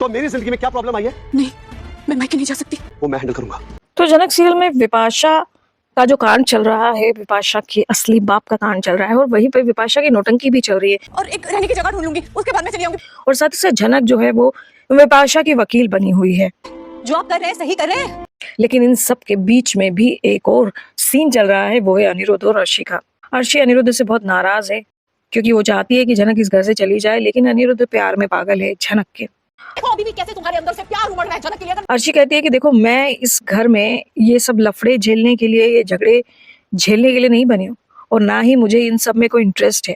तो मेरी जिंदगी में क्या प्रॉब्लम आई है? नहीं, मैं मायके नहीं जा सकती। वो मैं हैंडल करूंगा। तो जनक सीरियल में विपाशा का जो कांड चल रहा है, विपाशा के असली बाप का कांड चल रहा है और वहीं पे विपाशा की नौटंकी भी चल रही है और एक रहने की जगह ढूंढ लूंगी, उसके बाद मैं चली आऊंगी। और साथ ही साथ जनक जो है वो विपाशा की वकील बनी हुई है। जो आप कर रहे हैं सही कर रहे हैं। लेकिन इन सब के बीच में भी एक और सीन चल रहा है, वो है अनिरुद्ध और अर्शी का। अर्शी अनिरुद्ध से बहुत नाराज है क्योंकि वो चाहती है कि जनक इस घर से चली जाए, लेकिन अनिरुद्ध प्यार में पागल है जनक के। देखो अभी भी कैसे तुम्हारे अंदर से प्यार उमड़ रहा है जनक के लिए। अर्शी कहती है कि देखो, मैं इस घर में ये सब लफड़े झेलने के लिए, ये झगड़े झेलने के लिए नहीं बनी हूँ और ना ही मुझे इन सब में कोई इंटरेस्ट है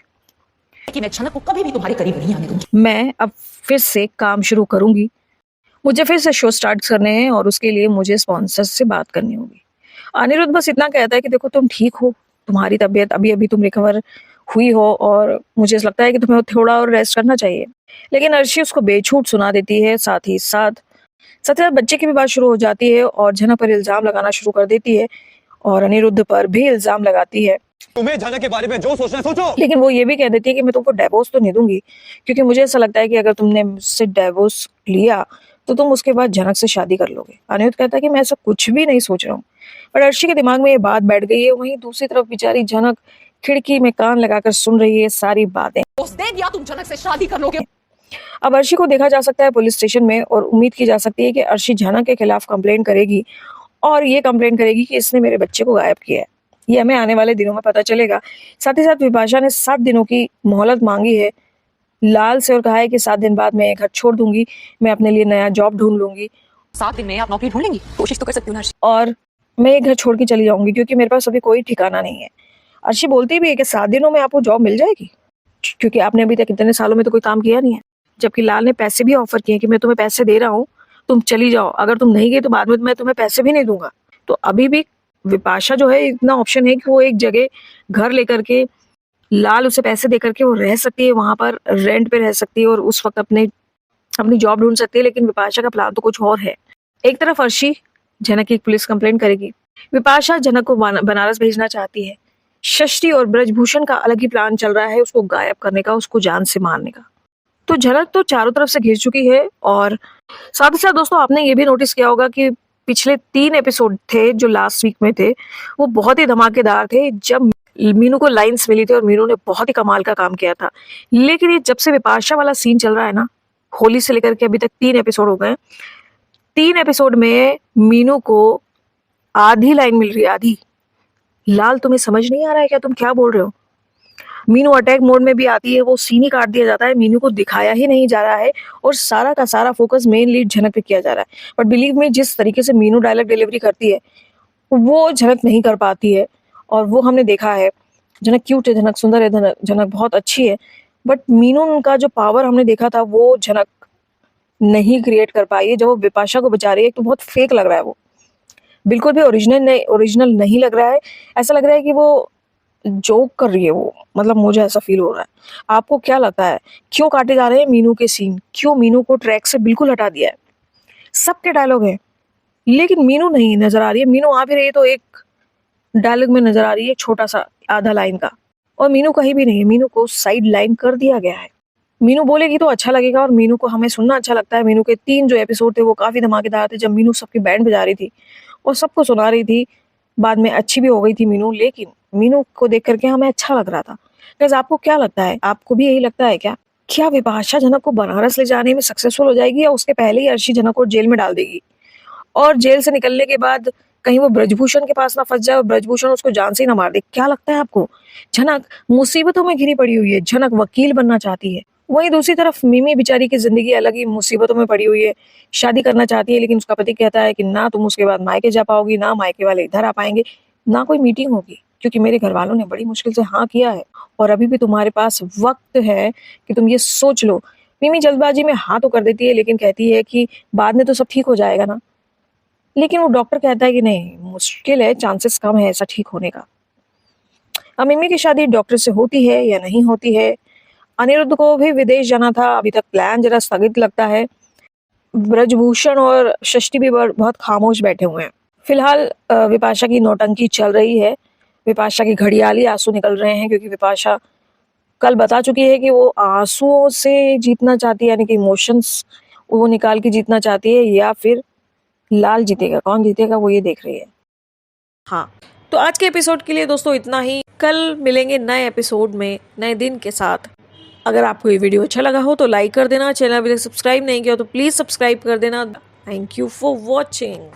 कि मैं जनक को कभी भी तुम्हारे करीब नहीं आने दूंगी। मैं अब फिर से काम शुरू करूंगी, मुझे फिर से शो स्टार्ट करने हैं और उसके लिए मुझे स्पॉन्सर्स से बात करनी होगी। अनिरुद्ध बस इतना कहता है कि देखो, तुम ठीक हो, तुम्हारी तबीयत अभी अभी तुम रिकवर हुई हो और मुझे ऐसा लगता है कि तुम्हें थोड़ा और रेस्ट करना चाहिए। लेकिन अर्शी उसको बेछूट सुना देती है। साथ ही साथ बच्चे की भी बात शुरू हो जाती है और जनक पर इल्जाम लगाना शुरू कर देती है और अनिरुद्ध पर भी इल्जाम लगाती है। तुम्हें जनक के बारे में जो सोचना है सोचो। लेकिन वो ये भी कह देती है कि मैं तुमको डिवोर्स तो नहीं दूंगी, क्योंकि मुझे ऐसा लगता है कि अगर तुमने मुझसे डिवोर्स लिया तो तुम उसके बाद जनक से शादी कर लोगे। अनिरुद्ध कहता है कि मैं ऐसा कुछ भी नहीं सोच रहा हूँ, पर अर्शी के दिमाग में ये बात बैठ गई है। वहीं दूसरी तरफ बेचारी जनक खिड़की में कान लगाकर सुन रही है सारी बातें। दे दिया तुम जनक से शादी कर लोगे। अब अर्शी को देखा जा सकता है पुलिस स्टेशन में और उम्मीद की जा सकती है कि अर्शी जनक के खिलाफ कंप्लेन करेगी और ये कंप्लेन करेगी कि इसने मेरे बच्चे को गायब किया है। ये हमें आने वाले दिनों में पता चलेगा। साथ ही साथ विपाशा ने 7 दिनों की मोहलत मांगी है लाल से और कहा है कि 7 दिन बाद मैं घर छोड़ दूंगी, मैं अपने लिए नया जॉब ढूंढ लूंगी। 7 दिन में आप नौकरी ढूंढ लेंगी? कोशिश तो कर सकती हूँ ना अर्शी। और मैं ये घर छोड़ के चली जाऊंगी क्योंकि मेरे पास अभी कोई ठिकाना नहीं है। अर्शी बोलती भी है कि 7 दिनों में आपको जॉब मिल जाएगी, क्योंकि आपने अभी तक इतने सालों में तो कोई काम किया नहीं है। जबकि लाल ने पैसे भी ऑफर किए कि मैं तुम्हें पैसे दे रहा हूँ, तुम चली जाओ, अगर तुम नहीं गई तो बाद में मैं तुम्हें पैसे भी नहीं दूंगा। तो अभी भी विपाशा जो है, इतना ऑप्शन है कि वो एक जगह घर लेकर के, लाल उसे पैसे दे करके वो रह सकती है, वहां पर रेंट पे रह सकती है और उस वक्त अपनी जॉब ढूंढ सकती है। लेकिन विपाशा का प्लान तो कुछ और है। एक तरफ अर्शी जनक की पुलिस कंप्लेंट करेगी, विपाशा जनक को बनारस भेजना चाहती है। षष्ठी और ब्रजभूषण का अलग ही प्लान चल रहा है, उसको गायब करने का, उसको जान से मारने का। तो जनक तो चारों तरफ से घिर चुकी है। और साथ ही साथ दोस्तों, आपने ये भी नोटिस किया होगा कि पिछले 3 एपिसोड थे जो लास्ट वीक में थे, वो बहुत ही धमाकेदार थे। जब मीनू को लाइंस मिली थी और मीनू ने बहुत ही कमाल का काम किया था। लेकिन ये जब से विपाशा वाला सीन चल रहा है ना, होली से लेकर के अभी तक 3 एपिसोड हो गए, 3 एपिसोड में मीनू को आधी लाइन मिल रही है, आधी। लाल, तुम्हें समझ नहीं आ रहा है क्या? तुम क्या बोल रहे हो? मीनू अटैक मोड में भी आती है, वो सीन ही काट दिया जाता है, मीनू को दिखाया ही नहीं जा रहा है और सारा का सारा फोकस मेन लीड जनक पे किया जा रहा है। बट बिलीव मी, जिस तरीके से मीनू डायलॉग डिलीवरी करती है वो जनक नहीं कर पाती है। और वो हमने देखा है, जनक क्यूट है, जनक सुंदर है, जनक बहुत अच्छी है, बट मीनू का जो पावर हमने देखा था वो जनक नहीं क्रिएट कर पाई है। जब वो विपाशा को बचा रही है तो बहुत फेक लग रहा है, वो बिल्कुल भी ओरिजिनल नहीं लग रहा है। ऐसा लग रहा है कि वो जोक कर रही है वो, मतलब मुझे ऐसा फील हो रहा है। आपको क्या लगता है, क्यों काटे जा रहे हैं मीनू के सीन? क्यों मीनू को ट्रैक से बिल्कुल हटा दिया है? सबके डायलॉग है लेकिन मीनू नहीं नजर आ रही है। मीनू आ भी रही है तो एक डायलॉग में नजर आ रही है, छोटा सा आधा लाइन का, और मीनू कहीं भी नहीं है। मीनू को साइड लाइन कर दिया गया है। मीनू बोलेगी तो अच्छा लगेगा और मीनू को हमें सुनना अच्छा लगता है। मीनू के 3 जो एपिसोड थे वो काफी धमाकेदार थे, जब मीनू सबकी बैंड बजा रही थी और सबको सुना रही थी। बाद में अच्छी भी हो गई थी मीनू, लेकिन मीनू को देख करके हमें अच्छा लग रहा था। गाइस, आपको क्या लगता है? आपको भी यही लगता है क्या? क्या विपाशा जनक को बनारस ले जाने में सक्सेसफुल हो जाएगी या उसके पहले ही अर्शी जनक को जेल में डाल देगी और जेल से निकलने के बाद कहीं वो ब्रजभूषण के पास ना फंस जाए और ब्रजभूषण उसको जान से ही ना मार दे? क्या लगता है आपको? जनक मुसीबतों में घिरी पड़ी हुई है, जनक वकील बनना चाहती है। वहीं दूसरी तरफ मिमी बेचारी की जिंदगी अलग ही मुसीबतों में पड़ी हुई है। शादी करना चाहती है लेकिन उसका पति कहता है कि ना तुम उसके बाद मायके जा पाओगी, ना मायके वाले इधर आ पाएंगे, ना कोई मीटिंग होगी, क्योंकि मेरे घर वालों ने बड़ी मुश्किल से हाँ किया है और अभी भी तुम्हारे पास वक्त है कि तुम ये सोच लो। मिमी जल्दबाजी में हाँ तो कर देती है लेकिन कहती है कि बाद में तो सब ठीक हो जाएगा ना। लेकिन वो डॉक्टर कहता है कि नहीं, मुश्किल है, चांसेस कम है ऐसा ठीक होने का। अब मिमी की शादी डॉक्टर से होती है या नहीं होती है? अनिरुद्ध को भी विदेश जाना था, अभी तक प्लान जरा स्थगित लगता है। ब्रजभूषण और षष्ठी भी बहुत खामोश बैठे हुए हैं। फिलहाल विपाशा की नौटंकी चल रही है। विपाशा की घड़ियाली आंसू निकल रहे हैं क्योंकि विपाशा कल बता चुकी है कि वो आंसुओं से जीतना चाहती है, यानी कि इमोशंस वो निकाल के जीतना चाहती है या फिर लाल जीतेगा, कौन जीतेगा वो ये देख रही है। हाँ, तो आज के एपिसोड के लिए दोस्तों इतना ही। कल मिलेंगे नए एपिसोड में नए दिन के साथ। अगर आपको ये वीडियो अच्छा लगा हो तो लाइक कर देना, चैनल अभी तक सब्सक्राइब नहीं किया तो प्लीज़ सब्सक्राइब कर देना। Thank you for watching.